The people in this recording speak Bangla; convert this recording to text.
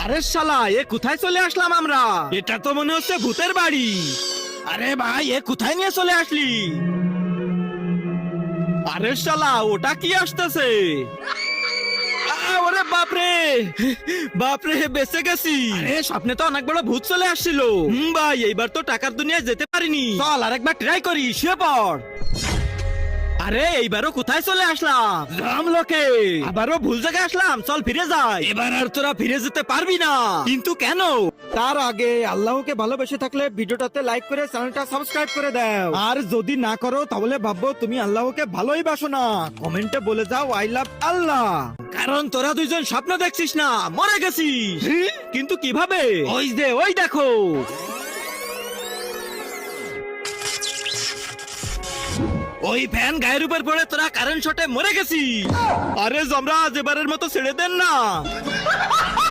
আরে শালা, এ কোথায় চলে আসলাম আমরা? এটা তো মনে হচ্ছে ভূতের বাড়ি। আরে ভাই, এ কোথায় নিয়ে চলে আসলি? আরে শালা, ওটা কি আসতেছে? ওরে বাপরে, বাপরে, বেঁচে গেছি। আরে স্বপ্নে তো অনেক বড় ভূত চলে আসছিল। ভাই, এইবার তো টাকার দুনিয়ায় যেতে পারিনি। চল আরেকবার ট্রাই করি, শুয়ে পড়। আরে এইবারও কোথায় চলে আসলাম? রাম লোকে আবারও ভুল জায়গায় আসলাম। চল ফিরে যাই। এবার আর তোরা ফিরে যেতে পারবি না। কিন্তু কেন? তার আগে আল্লাহকে ভালোবেসে থাকলে ভিডিওটাতে লাইক করে চ্যানেলটা সাবস্ক্রাইব করে দাও। আর যদি না করো তাহলে ভাববো তুমি আল্লাহকে ভালোই বাসো না। কমেন্টে বলে যাও আই লাভ আল্লাহ। কারণ তোরা দুইজন স্বপ্ন দেখছিস না, মরে গেছিস। কিন্তু কিভাবে? ওই যে ওই দেখো। ওই ফ্যান গায়ের উপর পড়ে তোরা কারেন্ট শটে মরে গেছিস। আরে জমরাজ, এবারের মতো ছেড়ে দেন না।